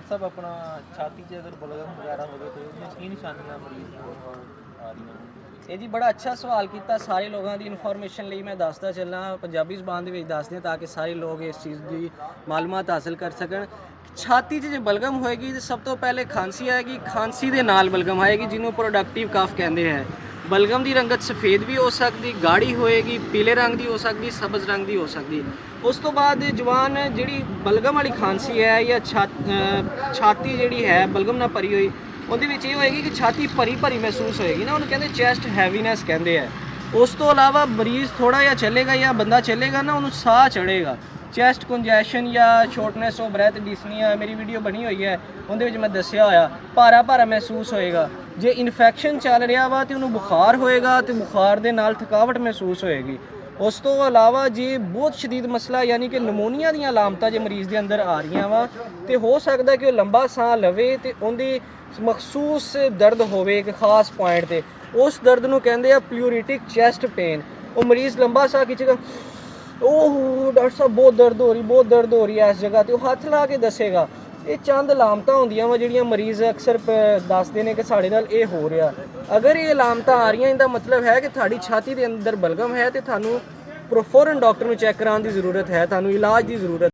Doctor ਸਾਹਿਬ ਆਪਣਾ ਛਾਤੀ 'ਚ ਅਗਰ ਬਲਗਮ ਵਗੈਰਾ ਹੋਵੇ ਤਾਂ ਉਹਦੀਆਂ ਕੀ ਨਿਸ਼ਾਨੀਆਂ ਮਰੀਜ਼ ਨੂੰ ਆ ਰਹੀਆਂ ਇਹ ਜੀ ਬੜਾ ਅੱਛਾ ਸਵਾਲ ਕੀਤਾ। ਸਾਰੇ ਲੋਕਾਂ ਦੀ ਇਨਫੋਰਮੇਸ਼ਨ ਲਈ ਮੈਂ ਦੱਸਦਾ ਚੱਲਾਂ, ਪੰਜਾਬੀ ਜ਼ਬਾਨ ਦੇ ਵਿੱਚ ਦੱਸਦੇ ਤਾਂ ਕਿ ਸਾਰੇ ਲੋਕ ਇਸ ਚੀਜ਼ ਦੀ ਮਾਲੂਮਾਤ ਹਾਸਲ ਕਰ ਸਕਣ। ਛਾਤੀ 'ਚ ਜੇ ਬਲਗਮ ਹੋਏਗੀ ਤਾਂ ਸਭ ਤੋਂ ਪਹਿਲੇ ਖਾਂਸੀ ਆਏਗੀ, ਖਾਂਸੀ ਦੇ ਨਾਲ ਬਲਗਮ ਆਏਗੀ ਜਿਹਨੂੰ ਪ੍ਰੋਡਕਟਿਵ ਕਫ ਕਹਿੰਦੇ ਹੈ। ਬਲਗਮ ਦੀ ਰੰਗਤ ਸਫੇਦ ਵੀ ਹੋ ਸਕਦੀ, ਗਾੜੀ ਹੋਏਗੀ, ਪੀਲੇ ਰੰਗ ਦੀ ਹੋ ਸਕਦੀ, ਸਬਜ਼ ਰੰਗ ਦੀ ਹੋ ਸਕਦੀ। ਉਸ ਤੋਂ ਬਾਅਦ ਜਵਾਨ ਜਿਹੜੀ ਬਲਗਮ ਵਾਲੀ ਖਾਂਸੀ ਹੈ ਜਾਂ ਛਾਤੀ ਜਿਹੜੀ ਹੈ ਬਲਗਮ ਨਾਲ ਭਰੀ ਹੋਈ, ਉਹਦੇ ਵਿੱਚ ਇਹ ਹੋਏਗੀ ਕਿ ਛਾਤੀ ਭਰੀ ਭਰੀ ਮਹਿਸੂਸ ਹੋਏਗੀ ਨਾ, ਉਹਨੂੰ ਕਹਿੰਦੇ ਚੈਸਟ ਹੈਵੀਨੈਸ ਕਹਿੰਦੇ ਆ। ਉਸ ਤੋਂ ਇਲਾਵਾ ਮਰੀਜ਼ ਥੋੜਾ ਜਿਹਾ ਚੱਲੇਗਾ ਜਾਂ ਬੰਦਾ ਚੱਲੇਗਾ ਨਾ, ਉਹਨੂੰ ਸਾਹ ਚੜੇਗਾ। ਚੈਸਟ ਕੰਜੈਸ਼ਨ ਜਾਂ ਸ਼ਾਰਟਨੈਸ ਆਫ ਬ੍ਰੈਥ ਡਿਸਨੀਆ, ਮੇਰੀ ਵੀਡੀਓ ਬਣੀ ਹੋਈ ਹੈ ਉਹਦੇ ਵਿੱਚ ਮੈਂ ਦੱਸਿਆ ਹੋਇਆ, ਭਾਰਾ ਭਾਰਾ ਮਹਿਸੂਸ ਹੋਏਗਾ। ਜੇ ਇਨਫੈਕਸ਼ਨ ਚੱਲ ਰਿਹਾ ਵਾ ਤੇ ਉਹਨੂੰ ਬੁਖਾਰ ਹੋਏਗਾ ਤੇ ਬੁਖਾਰ ਦੇ ਨਾਲ ਥਕਾਵਟ ਮਹਿਸੂਸ ਹੋਏਗੀ। ਉਸ ਤੋਂ ਇਲਾਵਾ ਜੇ ਬਹੁਤ ਸ਼ਦੀਦ ਮਸਲਾ ਯਾਨੀ ਕਿ ਨਮੂਨੀਆ ਦੀਆਂ ਅਲਾਮਤਾਂ ਜੇ ਮਰੀਜ਼ ਦੇ ਅੰਦਰ ਆ ਰਹੀਆਂ ਵਾ ਤੇ ਹੋ ਸਕਦਾ ਕਿ ਉਹ ਲੰਬਾ ਸਾਹ ਲਵੇ ਤੇ ਉਹਦੀ ਮਖਸੂਸ ਦਰਦ ਹੋਵੇ ਇੱਕ ਖਾਸ ਪੁਆਇੰਟ ਤੇ, ਉਸ ਦਰਦ ਨੂੰ ਕਹਿੰਦੇ ਆ ਪਲੂਰਿਟਿਕ ਚੈਸਟ ਪੇਨ। ਉਹ ਮਰੀਜ਼ ਲੰਬਾ ਸਾਹ ਖਿੱਚੇਗਾ, ਉਹ ਡਾਕਟਰ ਸਾਹਿਬ ਬਹੁਤ ਦਰਦ ਹੋ ਰਹੀ, ਬਹੁਤ ਦਰਦ ਹੋ ਰਹੀ ਹੈ ਇਸ ਜਗ੍ਹਾ ਤੇ, ਉਹ ਹੱਥ ਲਾ ਕੇ ਦੱਸੇਗਾ। ਇਹ ਚੰਦ ਅਲਾਮਤਾਂ ਹੁੰਦੀਆਂ ਵਾ ਜਿਹੜੀਆਂ ਮਰੀਜ਼ ਅਕਸਰ ਦੱਸਦੇ ਨੇ ਕਿ ਸਾਡੇ ਨਾਲ ਇਹ ਹੋ ਰਿਹਾ। ਅਗਰ ਇਹ ਅਲਾਮਤਾਂ ਆ ਰਹੀਆਂ ਇਹਦਾ ਮਤਲਬ ਹੈ ਕਿ ਤੁਹਾਡੀ ਛਾਤੀ ਦੇ ਅੰਦਰ ਬਲਗਮ ਹੈ ਤੇ ਤੁਹਾਨੂੰ ਫੌਰਨ ਡਾਕਟਰ ਨੂੰ ਚੈੱਕ ਕਰਾਉਣ ਦੀ ਜ਼ਰੂਰਤ ਹੈ, ਤੁਹਾਨੂੰ ਇਲਾਜ ਦੀ ਜ਼ਰੂਰਤ